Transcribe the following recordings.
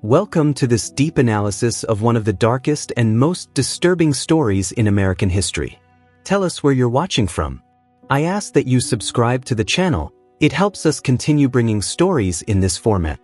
Welcome to this deep analysis of one of the darkest and most disturbing stories in American history. Tell us where you're watching from. I ask that you subscribe to the channel. It helps us continue bringing stories in this format.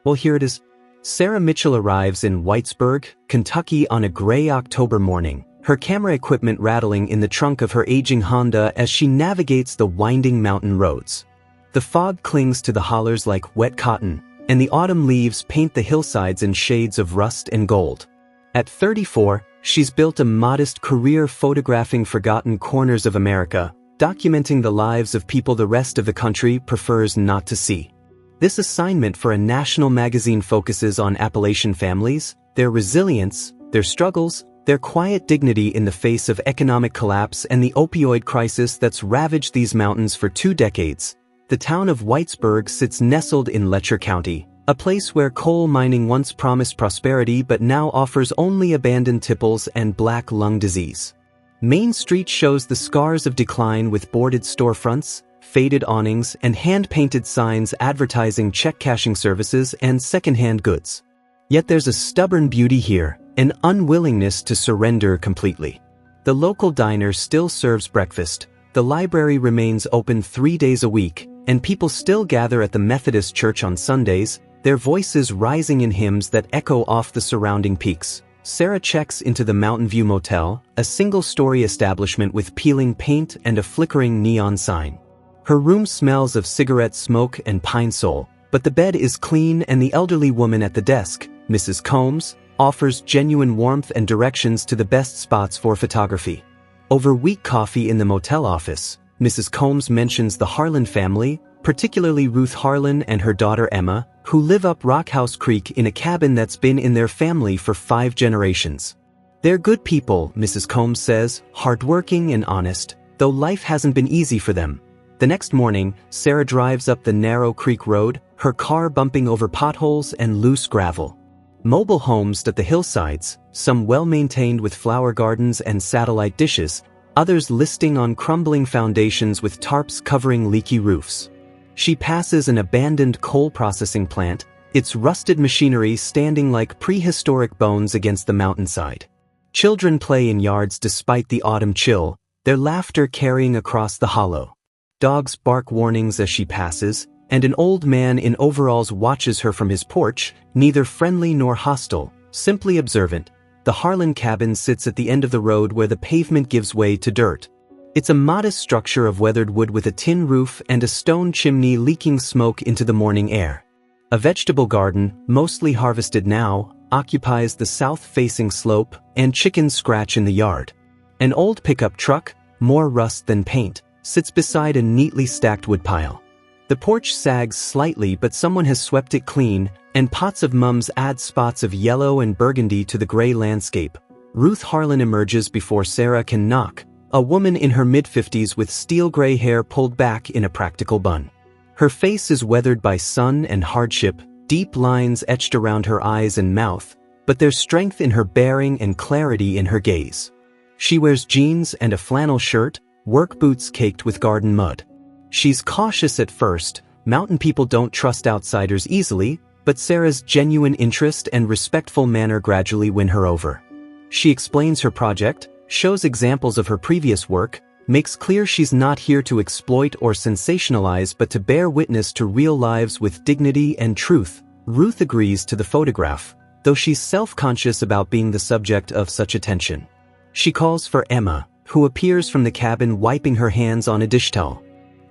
Well, here it is. Sarah Mitchell arrives in Whitesburg, Kentucky on a gray October morning, her camera equipment rattling in the trunk of her aging Honda as she navigates the winding mountain roads. The fog clings to the hollers like wet cotton, and the autumn leaves paint the hillsides in shades of rust and gold. At 34, she's built a modest career photographing forgotten corners of America, documenting the lives of people the rest of the country prefers not to see. This assignment for a national magazine focuses on Appalachian families, their resilience, their struggles, their quiet dignity in the face of economic collapse and the opioid crisis that's ravaged these mountains for 2 decades. The town of Whitesburg sits nestled in Letcher County, a place where coal mining once promised prosperity but now offers only abandoned tipples and black lung disease. Main Street shows the scars of decline with boarded storefronts, faded awnings, and hand-painted signs advertising check-cashing services and second-hand goods. Yet there's a stubborn beauty here, an unwillingness to surrender completely. The local diner still serves breakfast, the library remains open 3 days a week, and people still gather at the Methodist Church on Sundays, their voices rising in hymns that echo off the surrounding peaks. Sarah checks into the Mountain View Motel, a single-story establishment with peeling paint and a flickering neon sign. Her room smells of cigarette smoke and pine sol, but the bed is clean and the elderly woman at the desk, Mrs. Combs, offers genuine warmth and directions to the best spots for photography. Over weak coffee in the motel office, Mrs. Combs mentions the Harlan family, particularly Ruth Harlan and her daughter Emma, who live up Rockhouse Creek in a cabin that's been in their family for 5 generations. They're good people, Mrs. Combs says, hardworking and honest, though life hasn't been easy for them. The next morning, Sarah drives up the narrow creek road, her car bumping over potholes and loose gravel. Mobile homes dot the hillsides, some well-maintained with flower gardens and satellite dishes, others listing on crumbling foundations with tarps covering leaky roofs. She passes an abandoned coal processing plant, its rusted machinery standing like prehistoric bones against the mountainside. Children play in yards despite the autumn chill, their laughter carrying across the hollow. Dogs bark warnings as she passes, and an old man in overalls watches her from his porch, neither friendly nor hostile, simply observant. The Harlan cabin sits at the end of the road where the pavement gives way to dirt. It's a modest structure of weathered wood with a tin roof and a stone chimney leaking smoke into the morning air. A vegetable garden, mostly harvested now, occupies the south-facing slope, and chickens scratch in the yard. An old pickup truck, more rust than paint, sits beside a neatly stacked woodpile. The porch sags slightly, but someone has swept it clean, and pots of mums add spots of yellow and burgundy to the gray landscape. Ruth Harlan emerges before Sarah can knock, a woman in her mid-50s with steel-gray hair pulled back in a practical bun. Her face is weathered by sun and hardship, deep lines etched around her eyes and mouth, but there's strength in her bearing and clarity in her gaze. She wears jeans and a flannel shirt, work boots caked with garden mud. She's cautious at first, mountain people don't trust outsiders easily, but Sarah's genuine interest and respectful manner gradually win her over. She explains her project, shows examples of her previous work, makes clear she's not here to exploit or sensationalize but to bear witness to real lives with dignity and truth. Ruth agrees to the photograph, though she's self-conscious about being the subject of such attention. She calls for Emma, who appears from the cabin wiping her hands on a dish towel.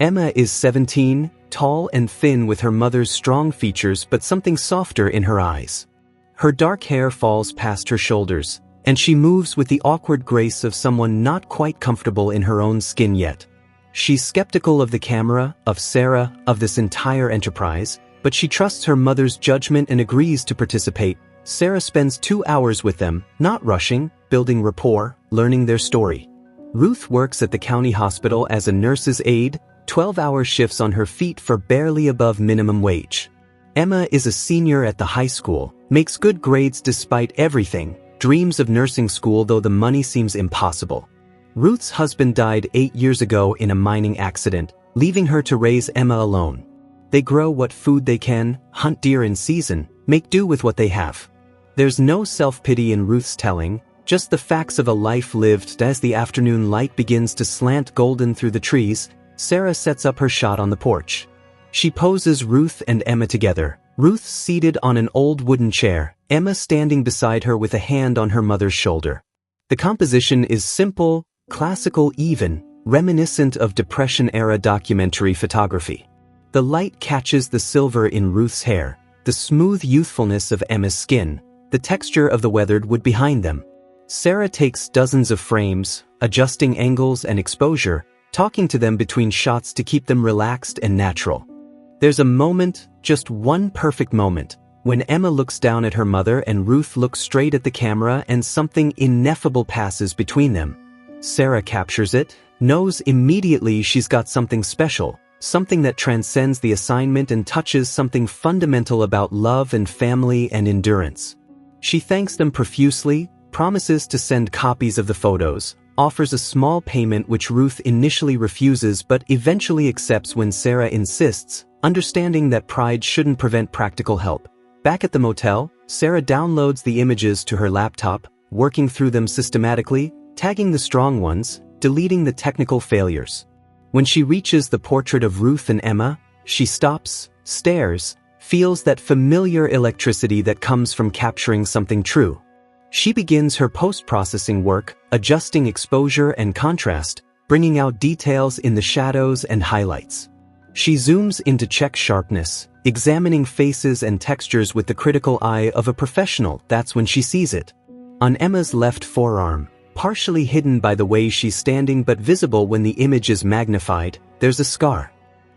Emma is 17, tall and thin with her mother's strong features but something softer in her eyes. Her dark hair falls past her shoulders, and she moves with the awkward grace of someone not quite comfortable in her own skin yet. She's skeptical of the camera, of Sarah, of this entire enterprise, but she trusts her mother's judgment and agrees to participate. Sarah spends 2 hours with them, not rushing, building rapport, learning their story. Ruth works at the county hospital as a nurse's aide, 12-hour shifts on her feet for barely above minimum wage. Emma is a senior at the high school, makes good grades despite everything, dreams of nursing school though the money seems impossible. Ruth's husband died 8 years ago in a mining accident, leaving her to raise Emma alone. They grow what food they can, hunt deer in season, make do with what they have. There's no self-pity in Ruth's telling, just the facts of a life lived. As the afternoon light begins to slant golden through the trees, Sarah sets up her shot on the porch. She poses Ruth and Emma together, Ruth seated on an old wooden chair, Emma standing beside her with a hand on her mother's shoulder. The composition is simple, classical even, reminiscent of Depression-era documentary photography. The light catches the silver in Ruth's hair, the smooth youthfulness of Emma's skin, the texture of the weathered wood behind them. Sarah takes dozens of frames, adjusting angles and exposure, talking to them between shots to keep them relaxed and natural. There's a moment, just one perfect moment, when Emma looks down at her mother and Ruth looks straight at the camera and something ineffable passes between them. Sarah captures it, knows immediately she's got something special, something that transcends the assignment and touches something fundamental about love and family and endurance. She thanks them profusely, promises to send copies of the photos, offers a small payment which Ruth initially refuses but eventually accepts when Sarah insists, understanding that pride shouldn't prevent practical help. Back at the motel, Sarah downloads the images to her laptop, working through them systematically, tagging the strong ones, deleting the technical failures. When she reaches the portrait of Ruth and Emma, she stops, stares, feels that familiar electricity that comes from capturing something true. She begins her post-processing work, adjusting exposure and contrast, bringing out details in the shadows and highlights. She zooms in to check sharpness, examining faces and textures with the critical eye of a professional. That's when she sees it. On Emma's left forearm, partially hidden by the way she's standing but visible when the image is magnified, there's a scar.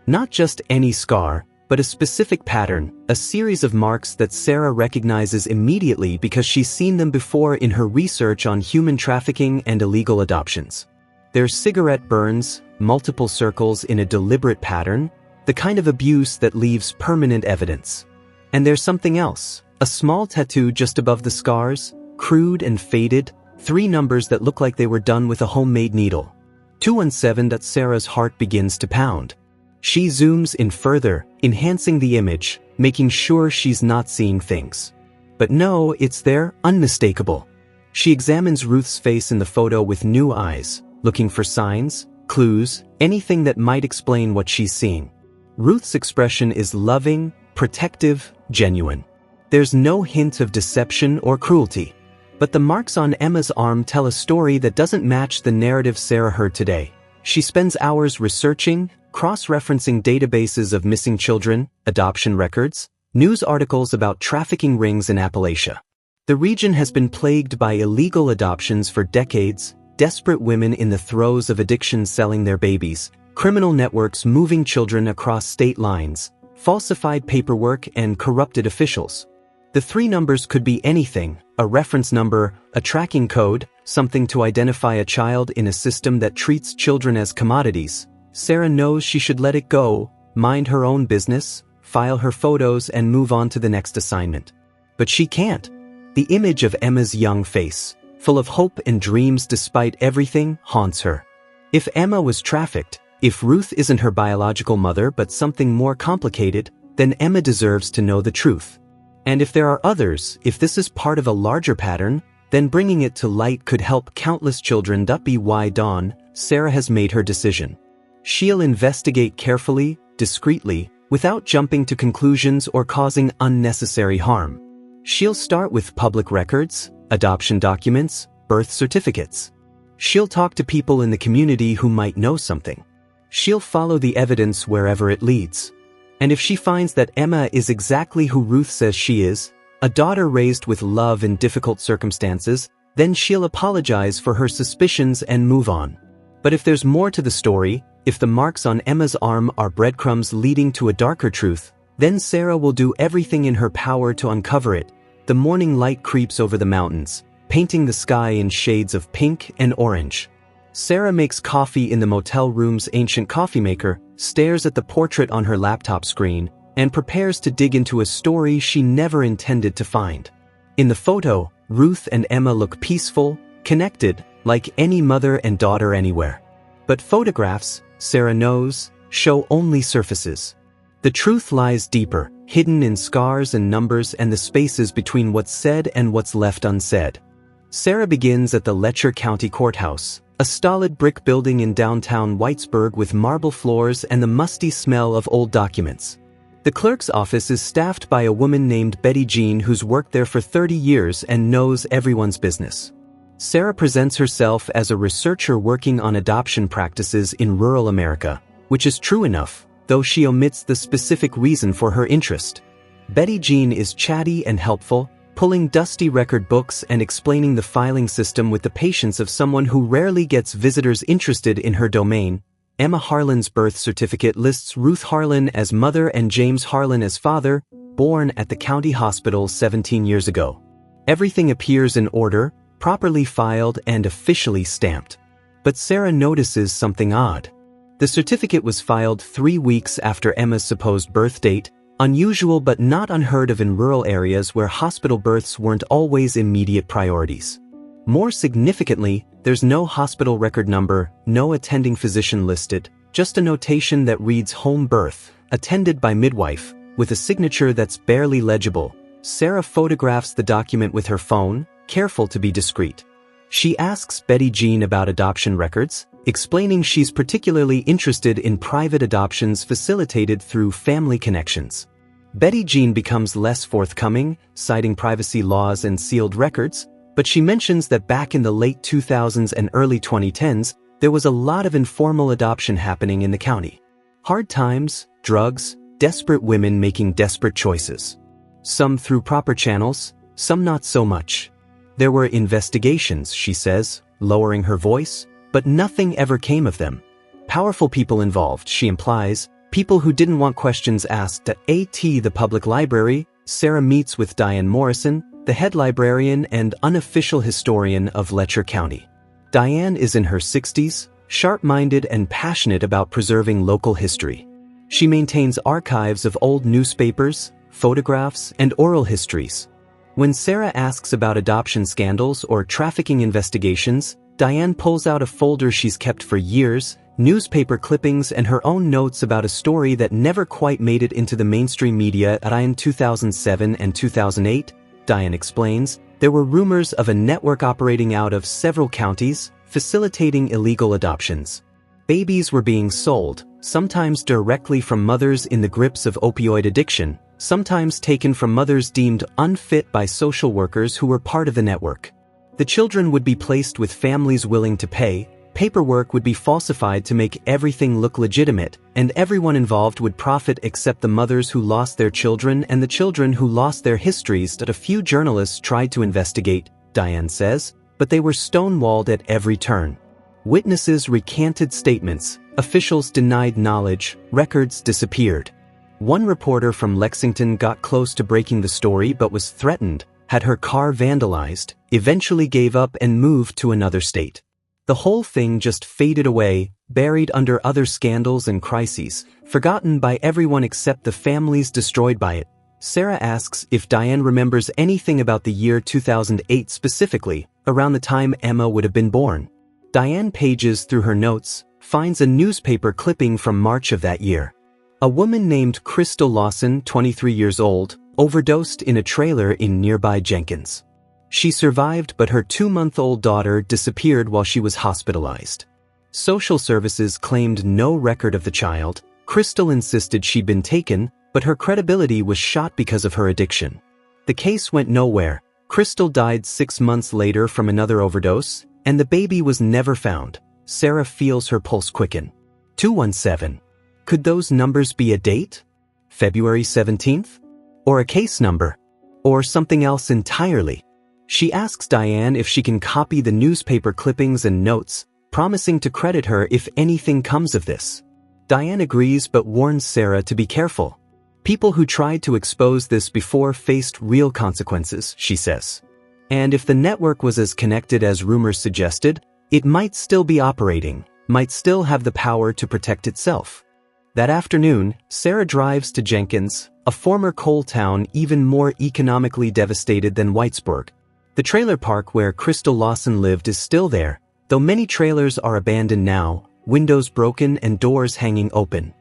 Not just any scar, but a specific pattern, a series of marks that Sarah recognizes immediately because she's seen them before in her research on human trafficking and illegal adoptions. There's cigarette burns, multiple circles in a deliberate pattern, the kind of abuse that leaves permanent evidence. And there's something else, a small tattoo just above the scars, crude and faded, 3 numbers that look like they were done with a homemade needle. 217. That Sarah's heart begins to pound. She zooms in further, enhancing the image, making sure she's not seeing things. But no, it's there, unmistakable. She examines Ruth's face in the photo with new eyes, looking for signs, clues, anything that might explain what she's seeing. Ruth's expression is loving, protective, genuine. There's no hint of deception or cruelty. But the marks on Emma's arm tell a story that doesn't match the narrative Sarah heard today. She spends hours researching, cross-referencing databases of missing children, adoption records, news articles about trafficking rings in Appalachia. The region has been plagued by illegal adoptions for decades, desperate women in the throes of addiction selling their babies, criminal networks moving children across state lines, falsified paperwork and corrupted officials. The 3 numbers could be anything, a reference number, a tracking code, something to identify a child in a system that treats children as commodities. Sarah knows she should let it go, mind her own business, file her photos and move on to the next assignment. But she can't. The image of Emma's young face, full of hope and dreams despite everything, haunts her. If Emma was trafficked, if Ruth isn't her biological mother but something more complicated, then Emma deserves to know the truth. And if there are others, if this is part of a larger pattern, then bringing it to light could help countless children. By dawn, Sarah has made her decision. She'll investigate carefully, discreetly, without jumping to conclusions or causing unnecessary harm. She'll start with public records, adoption documents, birth certificates. She'll talk to people in the community who might know something. She'll follow the evidence wherever it leads. And if she finds that Emma is exactly who Ruth says she is, a daughter raised with love in difficult circumstances, then she'll apologize for her suspicions and move on. But if there's more to the story, if the marks on Emma's arm are breadcrumbs leading to a darker truth, then Sarah will do everything in her power to uncover it. The morning light creeps over the mountains, painting the sky in shades of pink and orange. Sarah makes coffee in the motel room's ancient coffee maker, stares at the portrait on her laptop screen, and prepares to dig into a story she never intended to find. In the photo, Ruth and Emma look peaceful, connected, like any mother and daughter anywhere. But photographs, Sarah knows, show only surfaces. The truth lies deeper, hidden in scars and numbers and the spaces between what's said and what's left unsaid. Sarah begins at the Letcher County Courthouse, a stolid brick building in downtown Whitesburg with marble floors and the musty smell of old documents. The clerk's office is staffed by a woman named Betty Jean who's worked there for 30 years and knows everyone's business. Sarah presents herself as a researcher working on adoption practices in rural America, which is true enough, though she omits the specific reason for her interest. Betty Jean is chatty and helpful, pulling dusty record books and explaining the filing system with the patience of someone who rarely gets visitors interested in her domain. Emma Harlan's birth certificate lists Ruth Harlan as mother and James Harlan as father, born at the county hospital 17 years ago. Everything appears in order, properly filed and officially stamped. But Sarah notices something odd. The certificate was filed 3 weeks after Emma's supposed birth date, unusual but not unheard of in rural areas where hospital births weren't always immediate priorities. More significantly, there's no hospital record number, no attending physician listed, just a notation that reads home birth, attended by midwife, with a signature that's barely legible. Sarah photographs the document with her phone, careful to be discreet. She asks Betty Jean about adoption records, explaining she's particularly interested in private adoptions facilitated through family connections. Betty Jean becomes less forthcoming, citing privacy laws and sealed records, but she mentions that back in the late 2000s and early 2010s, there was a lot of informal adoption happening in the county. Hard times, drugs, desperate women making desperate choices. Some through proper channels, some not so much. There were investigations, she says, lowering her voice, but nothing ever came of them. Powerful people involved, she implies, people who didn't want questions asked. At the public library, Sarah meets with Diane Morrison, the head librarian and unofficial historian of Letcher County. Diane is in her 60s, sharp-minded and passionate about preserving local history. She maintains archives of old newspapers, photographs, and oral histories. When Sarah asks about adoption scandals or trafficking investigations, Diane pulls out a folder she's kept for years, newspaper clippings and her own notes about a story that never quite made it into the mainstream media. In 2007 and 2008, Diane explains, there were rumors of a network operating out of several counties, facilitating illegal adoptions. Babies were being sold, sometimes directly from mothers in the grips of opioid addiction, sometimes taken from mothers deemed unfit by social workers who were part of the network. The children would be placed with families willing to pay, paperwork would be falsified to make everything look legitimate, and everyone involved would profit except the mothers who lost their children and the children who lost their histories. That a few journalists tried to investigate, Diane says, but they were stonewalled at every turn. Witnesses recanted statements, officials denied knowledge, records disappeared. One reporter from Lexington got close to breaking the story but was threatened, had her car vandalized, eventually gave up and moved to another state. The whole thing just faded away, buried under other scandals and crises, forgotten by everyone except the families destroyed by it. Sarah asks if Diane remembers anything about the year 2008 specifically, around the time Emma would have been born. Diane pages through her notes, finds a newspaper clipping from March of that year. A woman named Crystal Lawson, 23 years old, overdosed in a trailer in nearby Jenkins. She survived, but her 2-month-old daughter disappeared while she was hospitalized. Social services claimed no record of the child. Crystal insisted she'd been taken, but her credibility was shot because of her addiction. The case went nowhere. Crystal died 6 months later from another overdose, and the baby was never found. Sarah feels her pulse quicken. 217. Could those numbers be a date? February 17th? Or a case number? Or something else entirely? She asks Diane if she can copy the newspaper clippings and notes, promising to credit her if anything comes of this. Diane agrees but warns Sarah to be careful. People who tried to expose this before faced real consequences, she says. And if the network was as connected as rumors suggested, it might still be operating, might still have the power to protect itself. That afternoon, Sarah drives to Jenkins, a former coal town even more economically devastated than Whitesburg. The trailer park where Crystal Lawson lived is still there, though many trailers are abandoned now, windows broken and doors hanging open.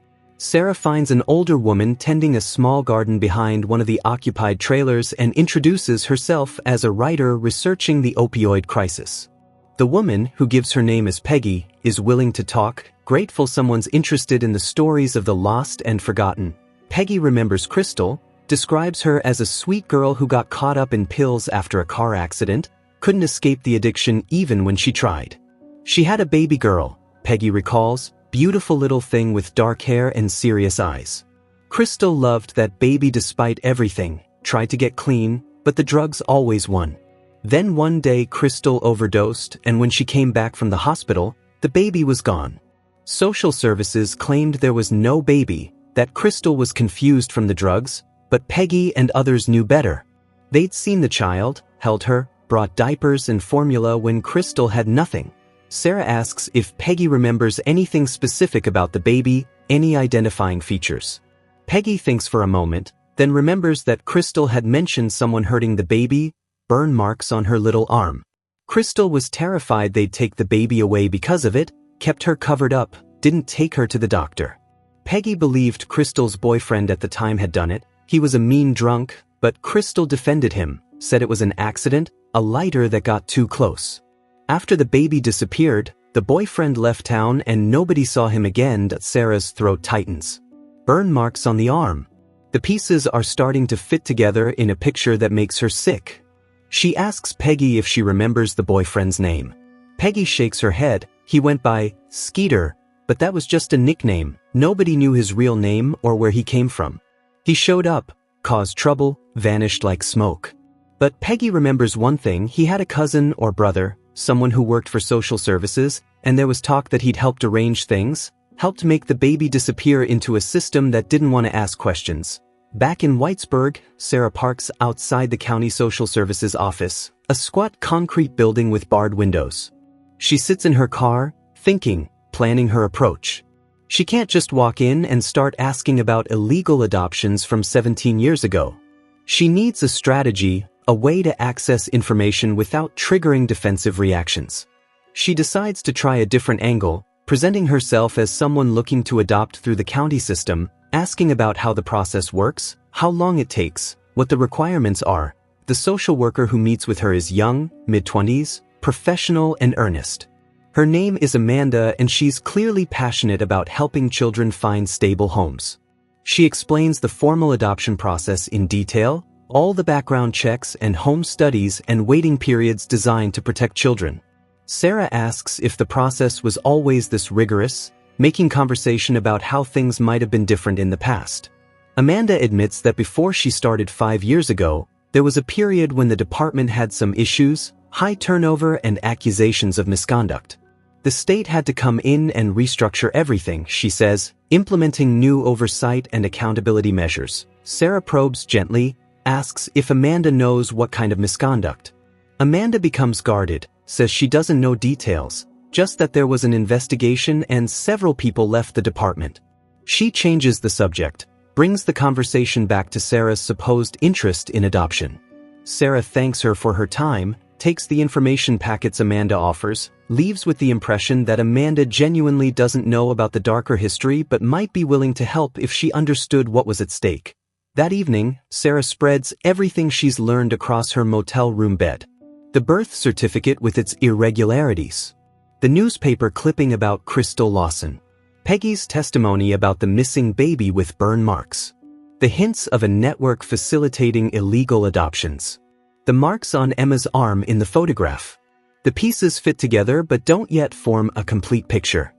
Sarah finds an older woman tending a small garden behind one of the occupied trailers and introduces herself as a writer researching the opioid crisis. The woman, who gives her name as Peggy, is willing to talk, grateful someone's interested in the stories of the lost and forgotten. Peggy remembers Crystal, describes her as a sweet girl who got caught up in pills after a car accident, couldn't escape the addiction even when she tried. She had a baby girl, Peggy recalls, beautiful little thing with dark hair and serious eyes. Crystal loved that baby despite everything, tried to get clean, but the drugs always won. Then one day Crystal overdosed, and when she came back from the hospital, the baby was gone. Social services claimed there was no baby, that Crystal was confused from the drugs, but Peggy and others knew better. They'd seen the child, held her, brought diapers and formula when Crystal had nothing. Sarah asks if Peggy remembers anything specific about the baby, any identifying features. Peggy thinks for a moment, then remembers that Crystal had mentioned someone hurting the baby, burn marks on her little arm. Crystal was terrified they'd take the baby away because of it, kept her covered up, didn't take her to the doctor. Peggy believed Crystal's boyfriend at the time had done it. He was a mean drunk, but Crystal defended him, said it was an accident, a lighter that got too close. After the baby disappeared, the boyfriend left town and nobody saw him again. Sarah's throat tightens. Burn marks on the arm. The pieces are starting to fit together in a picture that makes her sick. She asks Peggy if she remembers the boyfriend's name. Peggy shakes her head. He went by Skeeter, but that was just a nickname. Nobody knew his real name or where he came from. He showed up, caused trouble, vanished like smoke. But Peggy remembers one thing: he had a cousin or brother, someone who worked for social services, and there was talk that he'd helped arrange things, helped make the baby disappear into a system that didn't want to ask questions. Back in Whitesburg, Sarah parks outside the county social services office, a squat concrete building with barred windows. She sits in her car, thinking, planning her approach. She can't just walk in and start asking about illegal adoptions from 17 years ago. She needs a strategy, a way to access information without triggering defensive reactions. She decides to try a different angle, presenting herself as someone looking to adopt through the county system, asking about how the process works, how long it takes, what the requirements are. The social worker who meets with her is young, mid-20s, professional and earnest. Her name is Amanda, and she's clearly passionate about helping children find stable homes. She explains the formal adoption process in detail, all the background checks and home studies and waiting periods designed to protect children. Sarah asks if the process was always this rigorous, making conversation about how things might have been different in the past. Amanda admits that before she started 5 years ago, there was a period when the department had some issues, high turnover and accusations of misconduct. The state had to come in and restructure everything, she says, implementing new oversight and accountability measures. Sarah probes gently, asks if Amanda knows what kind of misconduct. Amanda becomes guarded, says she doesn't know details, just that there was an investigation and several people left the department. She changes the subject, brings the conversation back to Sarah's supposed interest in adoption. Sarah thanks her for her time, takes the information packets Amanda offers, leaves with the impression that Amanda genuinely doesn't know about the darker history but might be willing to help if she understood what was at stake. That evening, Sarah spreads everything she's learned across her motel room bed. The birth certificate with its irregularities. The newspaper clipping about Crystal Lawson. Peggy's testimony about the missing baby with burn marks. The hints of a network facilitating illegal adoptions. The marks on Emma's arm in the photograph. The pieces fit together but don't yet form a complete picture.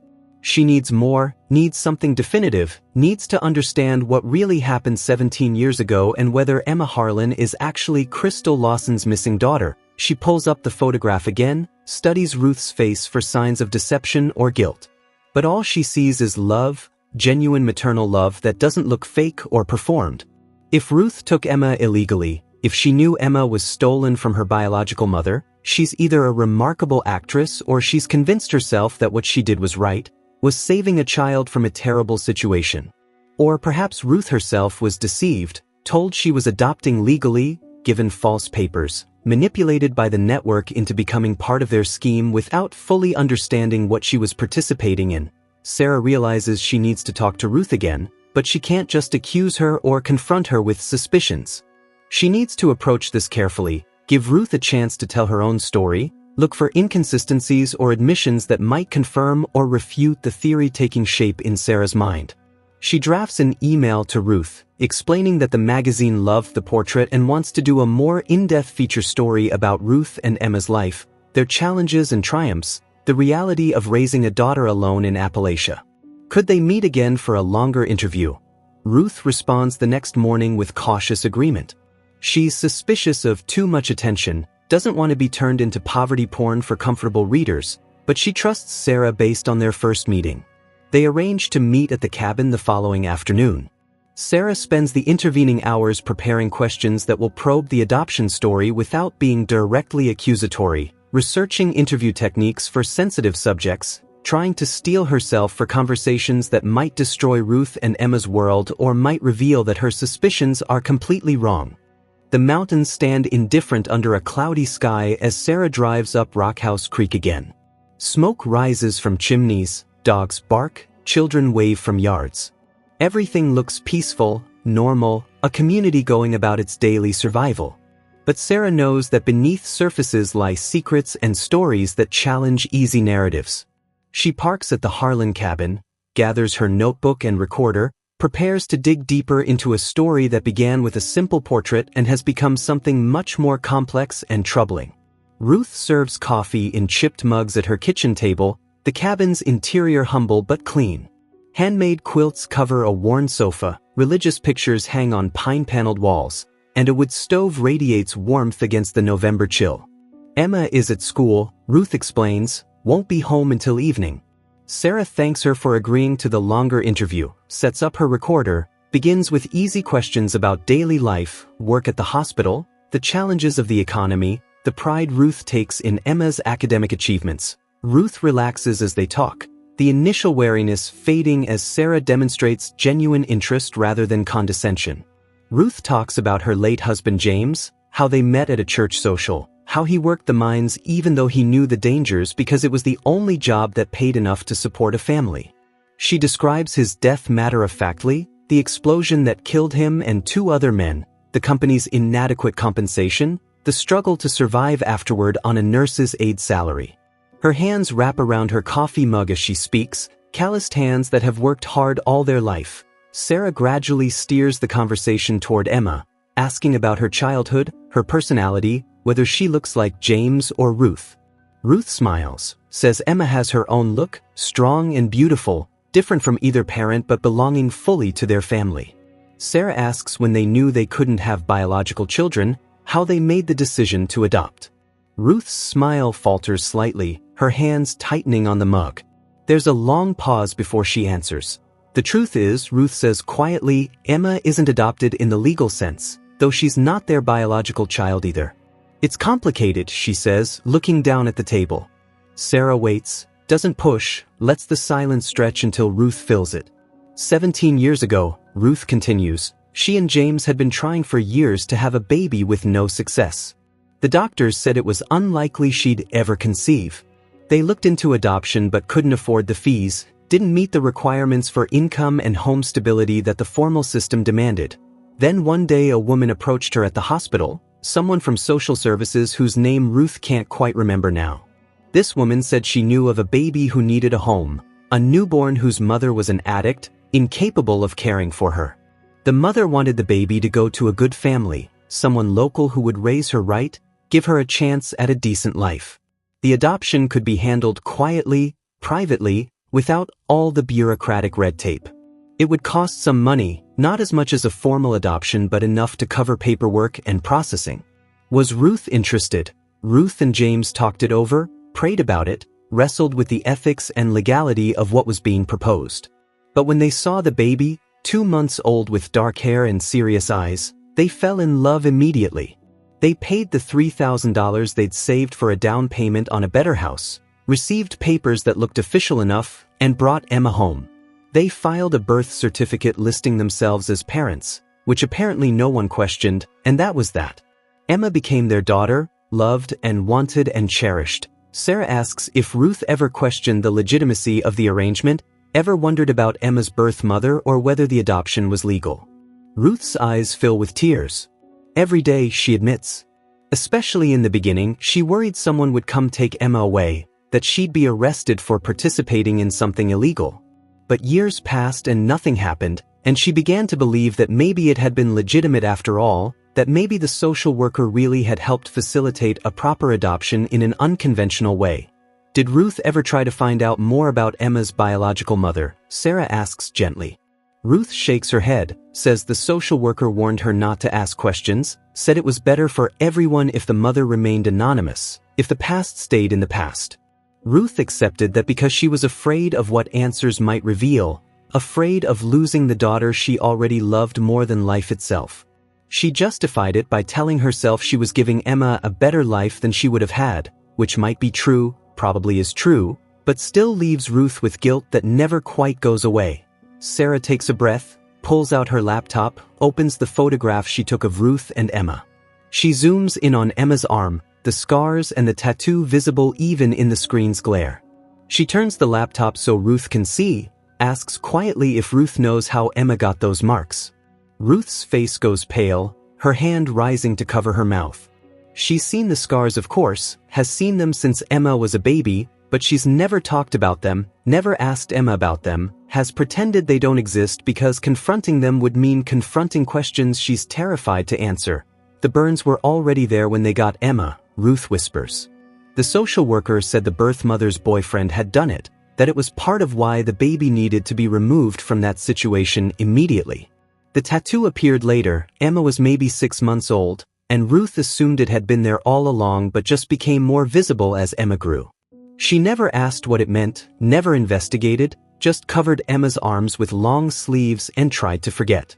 She needs more, needs something definitive, needs to understand what really happened 17 years ago and whether Emma Harlan is actually Crystal Lawson's missing daughter. She pulls up the photograph again, studies Ruth's face for signs of deception or guilt. But all she sees is love, genuine maternal love that doesn't look fake or performed. If Ruth took Emma illegally, if she knew Emma was stolen from her biological mother, she's either a remarkable actress or she's convinced herself that what she did was right, was saving a child from a terrible situation. Or perhaps Ruth herself was deceived, told she was adopting legally, given false papers, manipulated by the network into becoming part of their scheme without fully understanding what she was participating in. Sarah realizes she needs to talk to Ruth again, but she can't just accuse her or confront her with suspicions. She needs to approach this carefully, give Ruth a chance to tell her own story, look for inconsistencies or admissions that might confirm or refute the theory taking shape in Sarah's mind. She drafts an email to Ruth, explaining that the magazine loved the portrait and wants to do a more in-depth feature story about Ruth and Emma's life, their challenges and triumphs, the reality of raising a daughter alone in Appalachia. Could they meet again for a longer interview? Ruth responds the next morning with cautious agreement. She's suspicious of too much attention, doesn't want to be turned into poverty porn for comfortable readers, but she trusts Sarah based on their first meeting. They arrange to meet at the cabin the following afternoon. Sarah spends the intervening hours preparing questions that will probe the adoption story without being directly accusatory, researching interview techniques for sensitive subjects, trying to steel herself for conversations that might destroy Ruth and Emma's world or might reveal that her suspicions are completely wrong. The mountains stand indifferent under a cloudy sky as Sarah drives up Rockhouse Creek again. Smoke rises from chimneys, dogs bark, children wave from yards. Everything looks peaceful, normal, a community going about its daily survival. But Sarah knows that beneath surfaces lie secrets and stories that challenge easy narratives. She parks at the Harlan cabin, gathers her notebook and recorder, prepares to dig deeper into a story that began with a simple portrait and has become something much more complex and troubling. Ruth serves coffee in chipped mugs at her kitchen table, the cabin's interior humble but clean. Handmade quilts cover a worn sofa, religious pictures hang on pine-paneled walls, and a wood stove radiates warmth against the November chill. Emma is at school, Ruth explains, won't be home until evening. Sarah thanks her for agreeing to the longer interview, sets up her recorder, begins with easy questions about daily life, work at the hospital, the challenges of the economy, the pride Ruth takes in Emma's academic achievements. Ruth relaxes as they talk, the initial wariness fading as Sarah demonstrates genuine interest rather than condescension. Ruth talks about her late husband James, how they met at a church social, how he worked the mines even though he knew the dangers because it was the only job that paid enough to support a family. She describes his death matter-of-factly, the explosion that killed him and two other men, the company's inadequate compensation, the struggle to survive afterward on a nurse's aide salary. Her hands wrap around her coffee mug as she speaks, calloused hands that have worked hard all their life. Sarah gradually steers the conversation toward Emma, asking about her childhood, her personality, whether she looks like James or Ruth. Ruth smiles, says Emma has her own look, strong and beautiful, different from either parent but belonging fully to their family. Sarah asks when they knew they couldn't have biological children, how they made the decision to adopt. Ruth's smile falters slightly, her hands tightening on the mug. There's a long pause before she answers. The truth is, Ruth says quietly, Emma isn't adopted in the legal sense, though she's not their biological child either. It's complicated, she says, looking down at the table. Sarah waits, doesn't push, lets the silence stretch until Ruth fills it. 17 years ago, Ruth continues, she and James had been trying for years to have a baby with no success. The doctors said it was unlikely she'd ever conceive. They looked into adoption but couldn't afford the fees, didn't meet the requirements for income and home stability that the formal system demanded. Then one day a woman approached her at the hospital, someone from social services whose name Ruth can't quite remember now. This woman said she knew of a baby who needed a home, a newborn whose mother was an addict, incapable of caring for her. The mother wanted the baby to go to a good family, someone local who would raise her right, give her a chance at a decent life. The adoption could be handled quietly, privately, without all the bureaucratic red tape. It would cost some money, not as much as a formal adoption but enough to cover paperwork and processing. Was Ruth interested? Ruth and James talked it over, prayed about it, wrestled with the ethics and legality of what was being proposed. But when they saw the baby, 2 months old with dark hair and serious eyes, they fell in love immediately. They paid the $3,000 they'd saved for a down payment on a better house, received papers that looked official enough, and brought Emma home. They filed a birth certificate listing themselves as parents, which apparently no one questioned, and that was that. Emma became their daughter, loved and wanted and cherished. Sarah asks if Ruth ever questioned the legitimacy of the arrangement, Ever wondered about Emma's birth mother or whether the adoption was legal? Ruth's eyes fill with tears. Every day, she admits. Especially in the beginning, she worried someone would come take Emma away, that she'd be arrested for participating in something illegal. But years passed and nothing happened, and she began to believe that maybe it had been legitimate after all, that maybe the social worker really had helped facilitate a proper adoption in an unconventional way. Did Ruth ever try to find out more about Emma's biological mother? Sarah asks gently. Ruth shakes her head, says the social worker warned her not to ask questions, said it was better for everyone if the mother remained anonymous, if the past stayed in the past. Ruth accepted that because she was afraid of what answers might reveal, afraid of losing the daughter she already loved more than life itself. She justified it by telling herself she was giving Emma a better life than she would have had, which might be true, probably is true, but still leaves Ruth with guilt that never quite goes away. Sarah takes a breath, pulls out her laptop, opens the photograph she took of Ruth and Emma. She zooms in on Emma's arm, the scars and the tattoo visible even in the screen's glare. She turns the laptop so Ruth can see, asks quietly if Ruth knows how Emma got those marks. Ruth's face goes pale, her hand rising to cover her mouth. She's seen the scars, of course, has seen them since Emma was a baby, but she's never talked about them, never asked Emma about them, has pretended they don't exist because confronting them would mean confronting questions she's terrified to answer. The burns were already there when they got Emma, Ruth whispers. The social worker said the birth mother's boyfriend had done it, that it was part of why the baby needed to be removed from that situation immediately. The tattoo appeared later. Emma was maybe 6 months old, and Ruth assumed it had been there all along but just became more visible as Emma grew. She never asked what it meant, never investigated, just covered Emma's arms with long sleeves and tried to forget.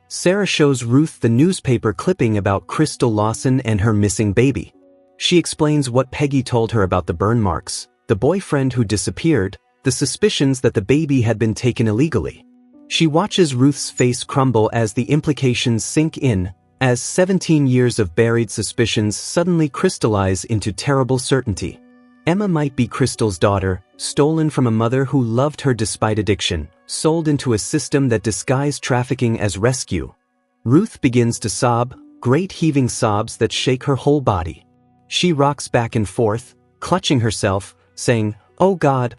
Sarah shows Ruth the newspaper clipping about Crystal Lawson and her missing baby. She explains what Peggy told her about the burn marks, the boyfriend who disappeared, the suspicions that the baby had been taken illegally. She watches Ruth's face crumble as the implications sink in, as 17 years of buried suspicions suddenly crystallize into terrible certainty. Emma might be Crystal's daughter, stolen from a mother who loved her despite addiction, sold into a system that disguised trafficking as rescue. Ruth begins to sob, great heaving sobs that shake her whole body. She rocks back and forth, clutching herself, saying, oh God,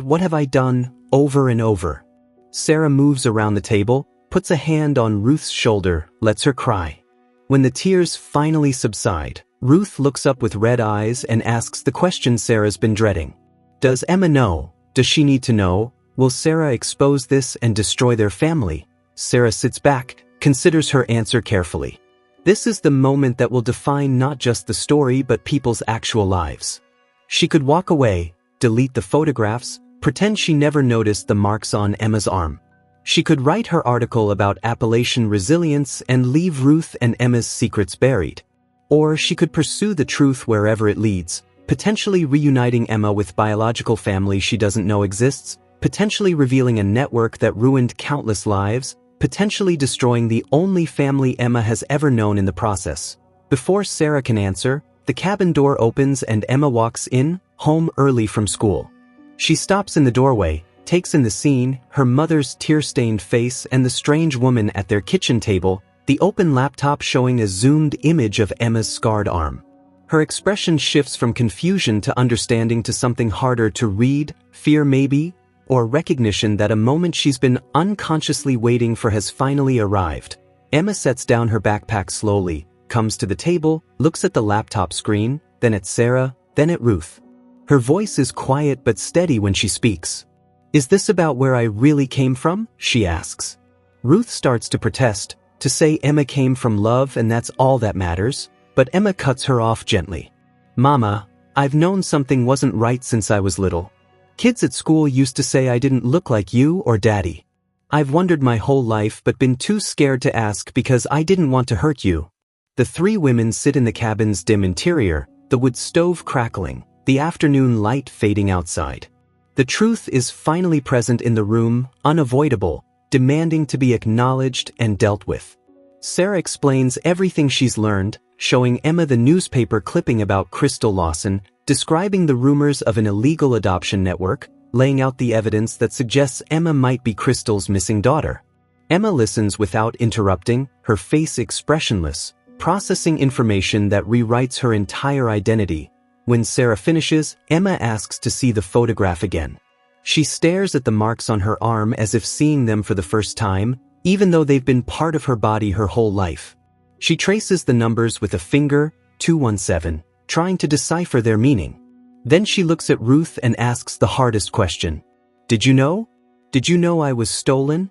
what have I done?" over and over. Sarah moves around the table, puts a hand on Ruth's shoulder, lets her cry. When the tears finally subside, Ruth looks up with red eyes and asks the question Sarah's been dreading. Does Emma know? Does she need to know? Will Sarah expose this and destroy their family? Sarah sits back, considers her answer carefully. This is the moment that will define not just the story but people's actual lives. She could walk away, delete the photographs, pretend she never noticed the marks on Emma's arm. She could write her article about Appalachian resilience and leave Ruth and Emma's secrets buried. Or she could pursue the truth wherever it leads, potentially reuniting Emma with biological family she doesn't know exists, potentially revealing a network that ruined countless lives, potentially destroying the only family Emma has ever known in the process. Before Sarah can answer, the cabin door opens and Emma walks in, home early from school. She stops in the doorway, takes in the scene, her mother's tear-stained face and the strange woman at their kitchen table, the open laptop showing a zoomed image of Emma's scarred arm. Her expression shifts from confusion to understanding to something harder to read, fear maybe, or recognition that a moment she's been unconsciously waiting for has finally arrived. Emma sets down her backpack slowly, comes to the table, looks at the laptop screen, then at Sarah, then at Ruth. Her voice is quiet but steady when she speaks. "Is this about where I really came from?" she asks. Ruth starts to protest, to say Emma came from love and that's all that matters, but Emma cuts her off gently. "Mama, I've known something wasn't right since I was little. Kids at school used to say I didn't look like you or Daddy. I've wondered my whole life but been too scared to ask because I didn't want to hurt you." The three women sit in the cabin's dim interior, the wood stove crackling, the afternoon light fading outside. The truth is finally present in the room, unavoidable, demanding to be acknowledged and dealt with. Sarah explains everything she's learned, showing Emma the newspaper clipping about Crystal Lawson, describing the rumors of an illegal adoption network, laying out the evidence that suggests Emma might be Crystal's missing daughter. Emma listens without interrupting, her face expressionless, processing information that rewrites her entire identity. When Sarah finishes, Emma asks to see the photograph again. She stares at the marks on her arm as if seeing them for the first time, even though they've been part of her body her whole life. She traces the numbers with a finger, 217, trying to decipher their meaning. Then she looks at Ruth and asks the hardest question. Did you know? Did you know I was stolen?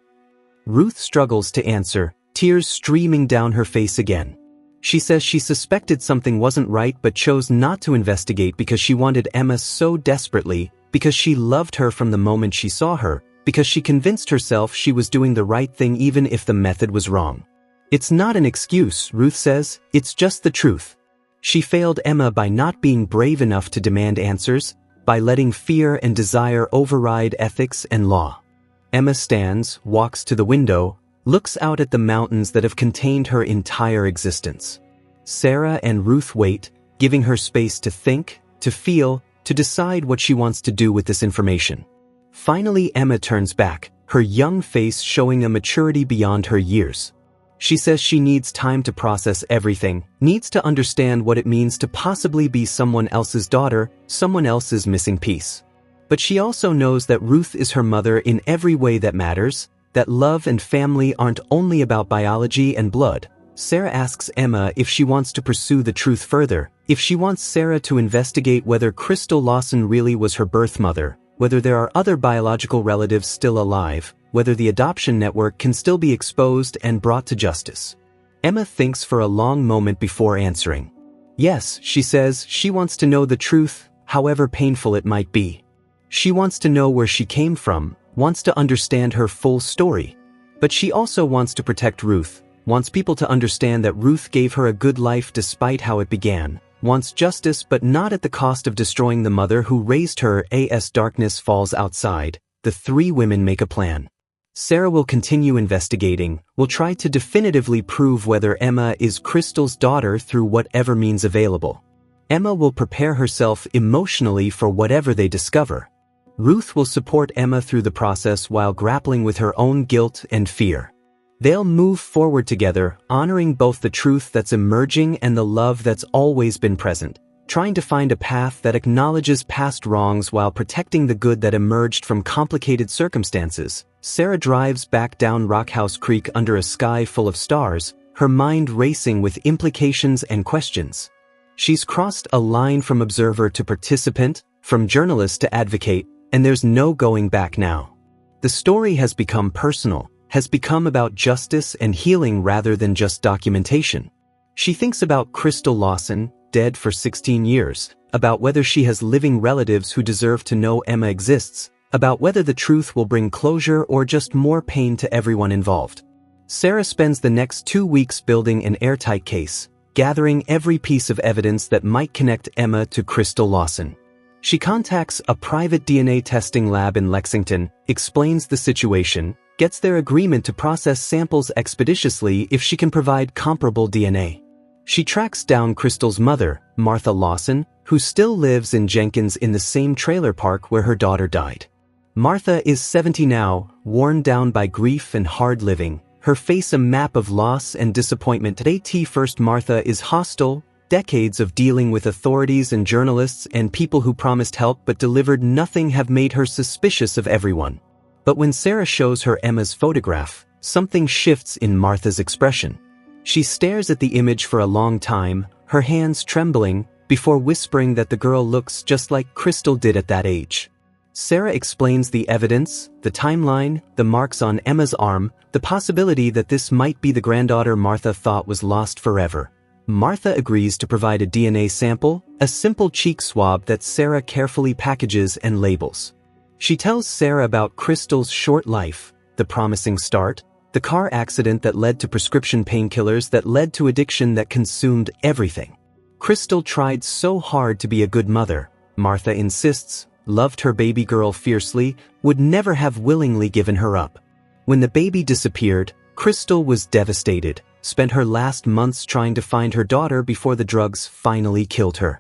Ruth struggles to answer, tears streaming down her face again. She says she suspected something wasn't right but chose not to investigate because she wanted Emma so desperately, because she loved her from the moment she saw her, because she convinced herself she was doing the right thing even if the method was wrong. It's not an excuse, Ruth says, it's just the truth. She failed Emma by not being brave enough to demand answers, by letting fear and desire override ethics and law. Emma stands, walks to the window, looks out at the mountains that have contained her entire existence. Sarah and Ruth wait, giving her space to think, to feel, to decide what she wants to do with this information. Finally, Emma turns back, her young face showing a maturity beyond her years. She says she needs time to process everything, needs to understand what it means to possibly be someone else's daughter, someone else's missing piece. But she also knows that Ruth is her mother in every way that matters, that love and family aren't only about biology and blood. Sarah asks Emma if she wants to pursue the truth further, if she wants Sarah to investigate whether Crystal Lawson really was her birth mother, whether there are other biological relatives still alive, whether the adoption network can still be exposed and brought to justice. Emma thinks for a long moment before answering. Yes, she says she wants to know the truth, however painful it might be. She wants to know where she came from, wants to understand her full story. But she also wants to protect Ruth, wants people to understand that Ruth gave her a good life despite how it began, wants justice but not at the cost of destroying the mother who raised her. As darkness falls outside, the three women make a plan. Sarah will continue investigating, will try to definitively prove whether Emma is Crystal's daughter through whatever means available. Emma will prepare herself emotionally for whatever they discover. Ruth will support Emma through the process while grappling with her own guilt and fear. They'll move forward together, honoring both the truth that's emerging and the love that's always been present, trying to find a path that acknowledges past wrongs while protecting the good that emerged from complicated circumstances. Sarah drives back down Rockhouse Creek under a sky full of stars, her mind racing with implications and questions. She's crossed a line from observer to participant, from journalist to advocate, and there's no going back now. The story has become personal, has become about justice and healing rather than just documentation. She thinks about Crystal Lawson, dead for 16 years, about whether she has living relatives who deserve to know Emma exists, about whether the truth will bring closure or just more pain to everyone involved. Sarah spends the next 2 weeks building an airtight case, gathering every piece of evidence that might connect Emma to Crystal Lawson. She contacts a private DNA testing lab in Lexington, explains the situation, gets their agreement to process samples expeditiously if she can provide comparable DNA. She tracks down Crystal's mother, Martha Lawson, who still lives in Jenkins in the same trailer park where her daughter died. Martha is 70 now, worn down by grief and hard living, her face a map of loss and disappointment. First, Martha is hostile, decades of dealing with authorities and journalists and people who promised help but delivered nothing have made her suspicious of everyone. But when Sarah shows her Emma's photograph, something shifts in Martha's expression. She stares at the image for a long time, her hands trembling, before whispering that the girl looks just like Crystal did at that age. Sarah explains the evidence, the timeline, the marks on Emma's arm, the possibility that this might be the granddaughter Martha thought was lost forever. Martha agrees to provide a DNA sample, a simple cheek swab that Sarah carefully packages and labels. She tells Sarah about Crystal's short life, the promising start, the car accident that led to prescription painkillers that led to addiction that consumed everything. Crystal tried so hard to be a good mother, Martha insists, loved her baby girl fiercely, would never have willingly given her up. When the baby disappeared, Crystal was devastated, spent her last months trying to find her daughter before the drugs finally killed her.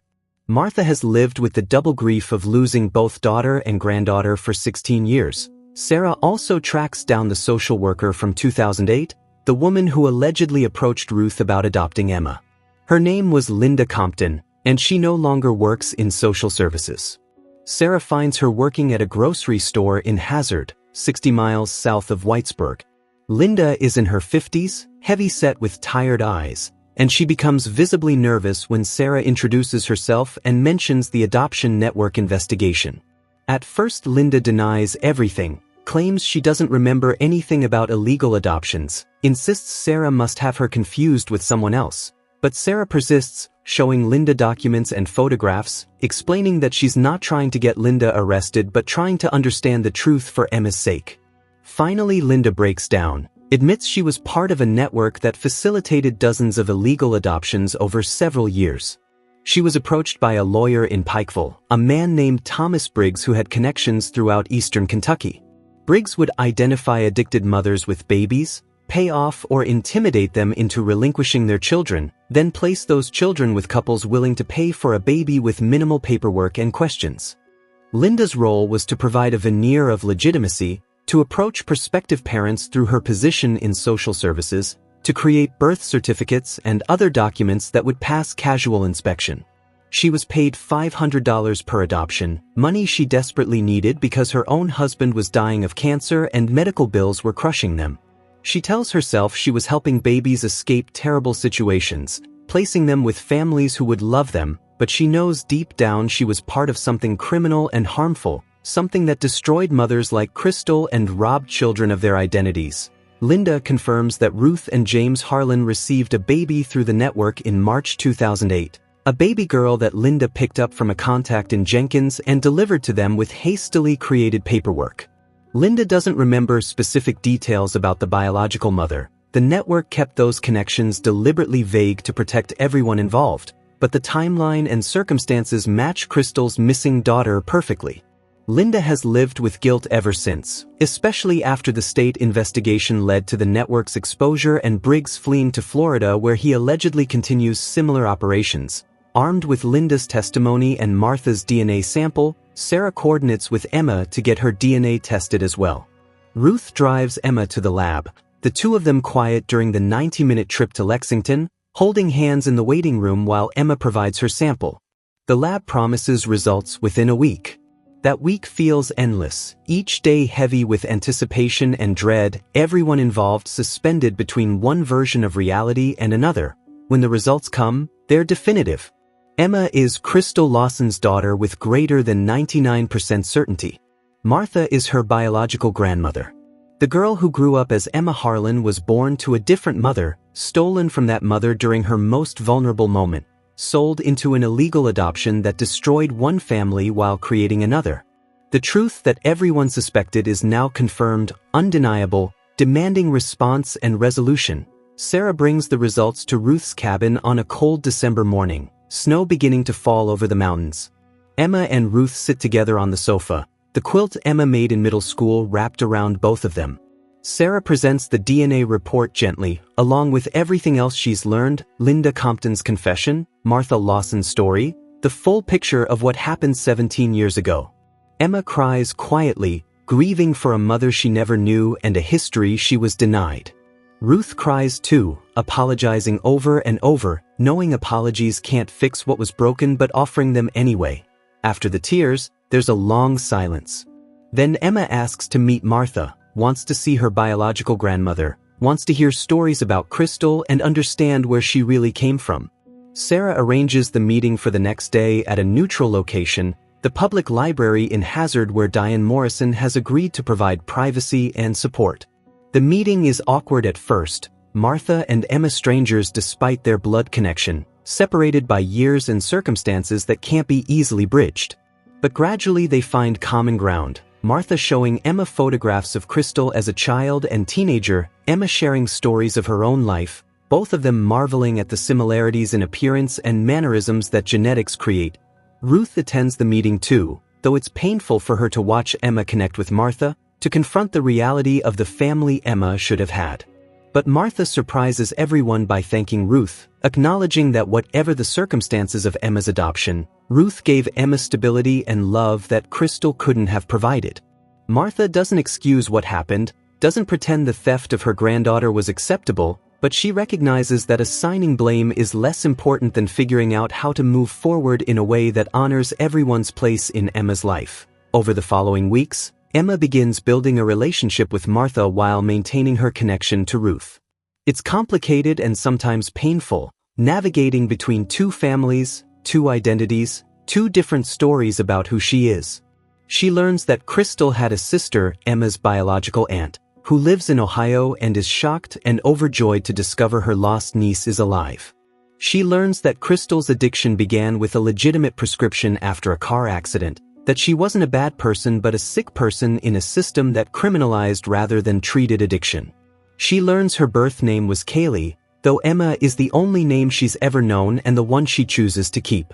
Martha has lived with the double grief of losing both daughter and granddaughter for 16 years. Sarah also tracks down the social worker from 2008, the woman who allegedly approached Ruth about adopting Emma. Her name was Linda Compton, and she no longer works in social services. Sarah finds her working at a grocery store in Hazard, 60 miles south of Whitesburg. Linda is in her 50s, heavy-set with tired eyes, and she becomes visibly nervous when Sarah introduces herself and mentions the adoption network investigation. At first, Linda denies everything, claims she doesn't remember anything about illegal adoptions, insists Sarah must have her confused with someone else. But Sarah persists, showing Linda documents and photographs, explaining that she's not trying to get Linda arrested but trying to understand the truth for Emma's sake. Finally, Linda breaks down, admits she was part of a network that facilitated dozens of illegal adoptions over several years. She was approached by a lawyer in Pikeville, a man named Thomas Briggs who had connections throughout eastern Kentucky. Briggs would identify addicted mothers with babies, pay off or intimidate them into relinquishing their children, then place those children with couples willing to pay for a baby with minimal paperwork and questions. Linda's role was to provide a veneer of legitimacy, to approach prospective parents through her position in social services, to create birth certificates and other documents that would pass casual inspection. She was paid $500 per adoption, money she desperately needed because her own husband was dying of cancer and medical bills were crushing them. She tells herself she was helping babies escape terrible situations, placing them with families who would love them, but she knows deep down she was part of something criminal and harmful, something that destroyed mothers like Crystal and robbed children of their identities. Linda confirms that Ruth and James Harlan received a baby through the network in March 2008. A baby girl that Linda picked up from a contact in Jenkins and delivered to them with hastily created paperwork. Linda doesn't remember specific details about the biological mother. The network kept those connections deliberately vague to protect everyone involved, but the timeline and circumstances match Crystal's missing daughter perfectly. Linda has lived with guilt ever since, especially after the state investigation led to the network's exposure and Briggs fleeing to Florida where he allegedly continues similar operations. Armed with Linda's testimony and Martha's DNA sample, Sarah coordinates with Emma to get her DNA tested as well. Ruth drives Emma to the lab, the two of them quiet during the 90-minute trip to Lexington, holding hands in the waiting room while Emma provides her sample. The lab promises results within a week. That week feels endless, each day heavy with anticipation and dread, everyone involved suspended between one version of reality and another. When the results come, they're definitive. Emma is Crystal Lawson's daughter with greater than 99% certainty. Martha is her biological grandmother. The girl who grew up as Emma Harlan was born to a different mother, stolen from that mother during her most vulnerable moment, sold into an illegal adoption that destroyed one family while creating another. The truth that everyone suspected is now confirmed, undeniable, demanding response and resolution. Sarah brings the results to Ruth's cabin on a cold December morning, snow beginning to fall over the mountains. Emma and Ruth sit together on the sofa, the quilt Emma made in middle school wrapped around both of them. Sarah presents the DNA report gently, along with everything else she's learned, Linda Compton's confession, Martha Lawson's story, the full picture of what happened 17 years ago. Emma cries quietly, grieving for a mother she never knew and a history she was denied. Ruth cries too, apologizing over and over, knowing apologies can't fix what was broken but offering them anyway. After the tears, there's a long silence. Then Emma asks to meet Martha, wants to see her biological grandmother, wants to hear stories about Crystal and understand where she really came from. Sarah arranges the meeting for the next day at a neutral location, the public library in Hazard where Diane Morrison has agreed to provide privacy and support. The meeting is awkward at first, Martha and Emma strangers despite their blood connection, separated by years and circumstances that can't be easily bridged. But gradually they find common ground, Martha showing Emma photographs of Crystal as a child and teenager, Emma sharing stories of her own life, both of them marveling at the similarities in appearance and mannerisms that genetics create. Ruth attends the meeting too, though it's painful for her to watch Emma connect with Martha, to confront the reality of the family Emma should have had. But Martha surprises everyone by thanking Ruth, acknowledging that whatever the circumstances of Emma's adoption, Ruth gave Emma stability and love that Crystal couldn't have provided. Martha doesn't excuse what happened, doesn't pretend the theft of her granddaughter was acceptable, but she recognizes that assigning blame is less important than figuring out how to move forward in a way that honors everyone's place in Emma's life. Over the following weeks, Emma begins building a relationship with Martha while maintaining her connection to Ruth. It's complicated and sometimes painful, navigating between two families, two identities, two different stories about who she is. She learns that Crystal had a sister, Emma's biological aunt, who lives in Ohio and is shocked and overjoyed to discover her lost niece is alive. She learns that Crystal's addiction began with a legitimate prescription after a car accident, that she wasn't a bad person but a sick person in a system that criminalized rather than treated addiction. She learns her birth name was Kaylee, though Emma is the only name she's ever known and the one she chooses to keep.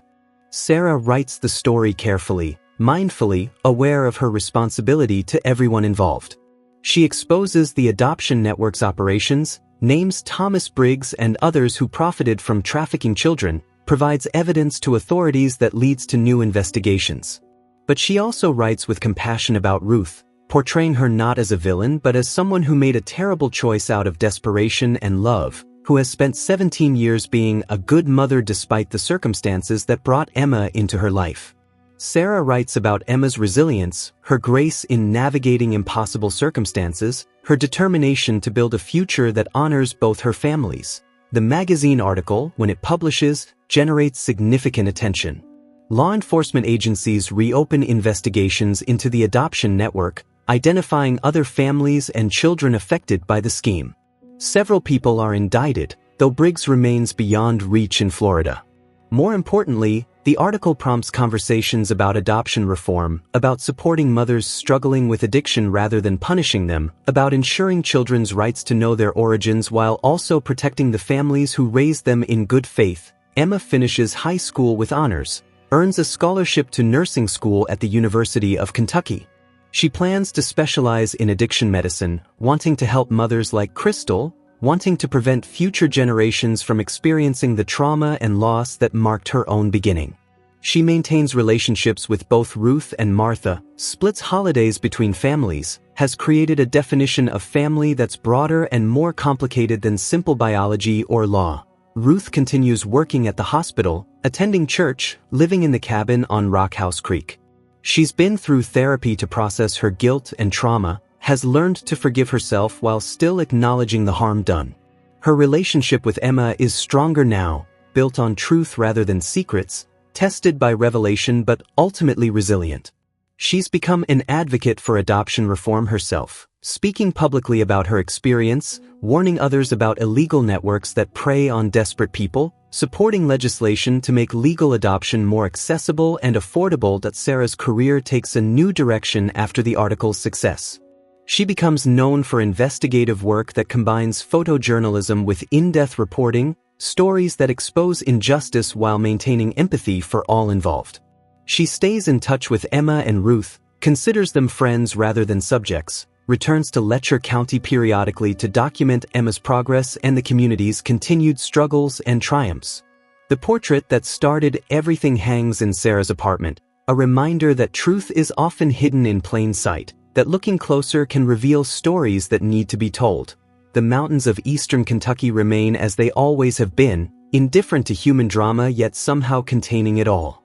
Sarah writes the story carefully, mindfully, aware of her responsibility to everyone involved. She exposes the adoption network's operations, names Thomas Briggs and others who profited from trafficking children, provides evidence to authorities that leads to new investigations. But she also writes with compassion about Ruth, portraying her not as a villain but as someone who made a terrible choice out of desperation and love, who has spent 17 years being a good mother despite the circumstances that brought Emma into her life. Sarah writes about Emma's resilience, her grace in navigating impossible circumstances, her determination to build a future that honors both her families. The magazine article, when it publishes, generates significant attention. Law enforcement agencies reopen investigations into the adoption network, identifying other families and children affected by the scheme. Several people are indicted, though Briggs remains beyond reach in Florida. More importantly, the article prompts conversations about adoption reform, about supporting mothers struggling with addiction rather than punishing them, about ensuring children's rights to know their origins while also protecting the families who raised them in good faith. Emma finishes high school with honors, earns a scholarship to nursing school at the University of Kentucky. She plans to specialize in addiction medicine, wanting to help mothers like Crystal, wanting to prevent future generations from experiencing the trauma and loss that marked her own beginning. She maintains relationships with both Ruth and Martha, splits holidays between families, has created a definition of family that's broader and more complicated than simple biology or law. Ruth continues working at the hospital, attending church, living in the cabin on Rockhouse Creek. She's been through therapy to process her guilt and trauma, has learned to forgive herself while still acknowledging the harm done. Her relationship with Emma is stronger now, built on truth rather than secrets, tested by revelation but ultimately resilient. She's become an advocate for adoption reform herself, speaking publicly about her experience, warning others about illegal networks that prey on desperate people, supporting legislation to make legal adoption more accessible and affordable. Sarah's career takes a new direction after the article's success. She becomes known for investigative work that combines photojournalism with in-depth reporting, stories that expose injustice while maintaining empathy for all involved. She stays in touch with Emma and Ruth, considers them friends rather than subjects, returns to Letcher County periodically to document Emma's progress and the community's continued struggles and triumphs. The portrait that started everything hangs in Sarah's apartment, a reminder that truth is often hidden in plain sight, that looking closer can reveal stories that need to be told. The mountains of eastern Kentucky remain as they always have been, indifferent to human drama yet somehow containing it all.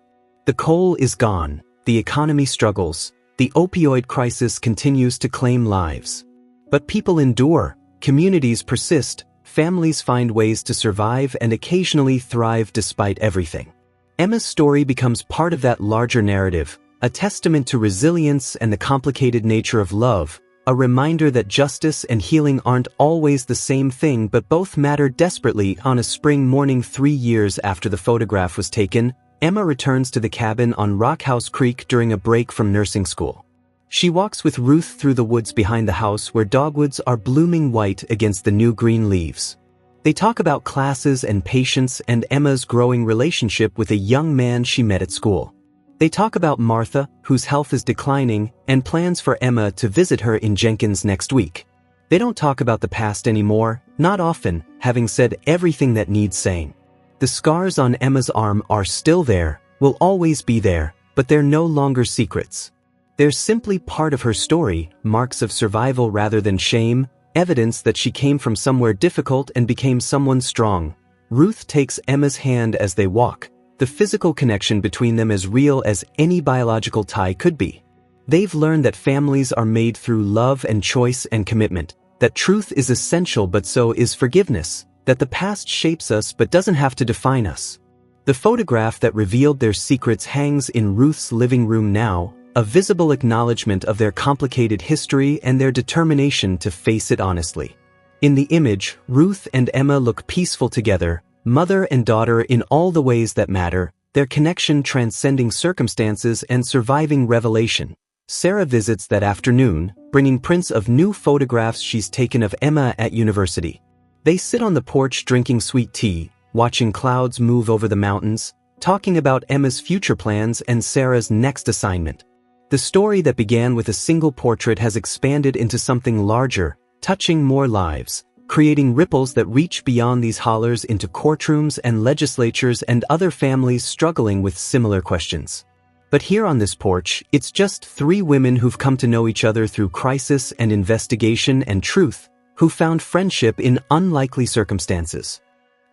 The coal is gone, the economy struggles, the opioid crisis continues to claim lives. But people endure, communities persist, families find ways to survive and occasionally thrive despite everything. Emma's story becomes part of that larger narrative, a testament to resilience and the complicated nature of love, a reminder that justice and healing aren't always the same thing but both matter desperately. On a spring morning 3 years after the photograph was taken, Emma returns to the cabin on Rockhouse Creek during a break from nursing school. She walks with Ruth through the woods behind the house where dogwoods are blooming white against the new green leaves. They talk about classes and patience and Emma's growing relationship with a young man she met at school. They talk about Martha, whose health is declining, and plans for Emma to visit her in Jenkins next week. They don't talk about the past anymore, Not often, having said everything that needs saying. The scars on Emma's arm are still there, will always be there, but they're no longer secrets. They're simply part of her story, marks of survival rather than shame, evidence that she came from somewhere difficult and became someone strong. Ruth takes Emma's hand as they walk, the physical connection between them as real as any biological tie could be. They've learned that families are made through love and choice and commitment, that truth is essential but so is forgiveness, that the past shapes us but doesn't have to define us. The photograph that revealed their secrets hangs in Ruth's living room now, a visible acknowledgement of their complicated history and their determination to face it honestly. In the image, Ruth and Emma look peaceful together, mother and daughter in all the ways that matter, their connection transcending circumstances and surviving revelation. Sarah visits that afternoon, bringing prints of new photographs she's taken of Emma at university. They sit on the porch drinking sweet tea, watching clouds move over the mountains, talking about Emma's future plans and Sarah's next assignment. The story that began with a single portrait has expanded into something larger, touching more lives, creating ripples that reach beyond these hollers into courtrooms and legislatures and other families struggling with similar questions. But here on this porch, it's just three women who've come to know each other through crisis and investigation and truth, who found friendship in unlikely circumstances.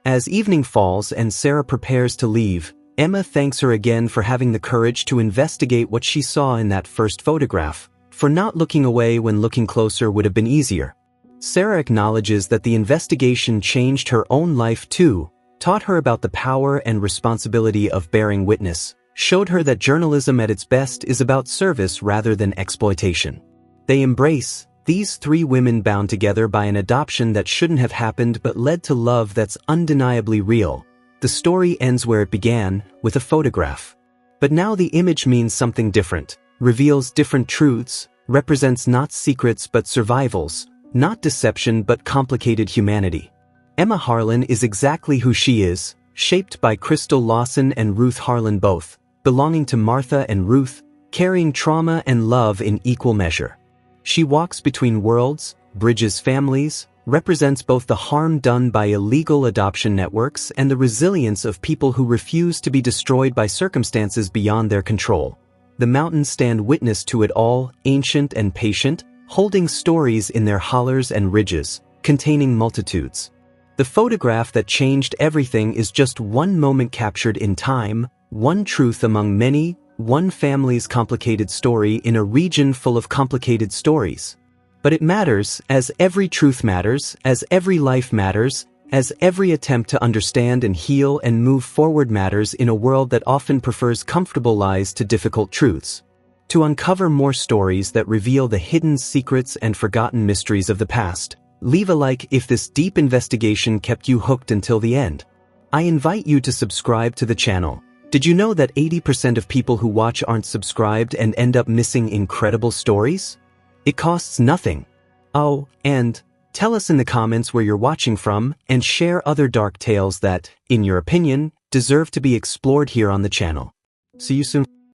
As evening falls and Sarah prepares to leave, Emma thanks her again for having the courage to investigate what she saw in that first photograph, for not looking away when looking closer would have been easier. Sarah acknowledges that the investigation changed her own life too, taught her about the power and responsibility of bearing witness, showed her that journalism at its best is about service rather than exploitation. They embrace, these three women bound together by an adoption that shouldn't have happened but led to love that's undeniably real. The story ends where it began, with a photograph. But now the image means something different, reveals different truths, represents not secrets but survivals, not deception but complicated humanity. Emma Harlan is exactly who she is, shaped by Crystal Lawson and Ruth Harlan both, belonging to Martha and Ruth, carrying trauma and love in equal measure. She walks between worlds, bridges families, represents both the harm done by illegal adoption networks and the resilience of people who refuse to be destroyed by circumstances beyond their control. The mountains stand witness to it all, ancient and patient, holding stories in their hollers and ridges, containing multitudes. The photograph that changed everything is just one moment captured in time, one truth among many, one family's complicated story in a region full of complicated stories. But it matters, as every truth matters, as every life matters, as every attempt to understand and heal and move forward matters in a world that often prefers comfortable lies to difficult truths. To uncover more stories that reveal the hidden secrets and forgotten mysteries of the past, leave a like if this deep investigation kept you hooked until the end. I invite you to subscribe to the channel. Did you know that 80% of people who watch aren't subscribed and end up missing incredible stories? It costs nothing. Oh, and tell us in the comments where you're watching from and share other dark tales that, in your opinion, deserve to be explored here on the channel. See you soon.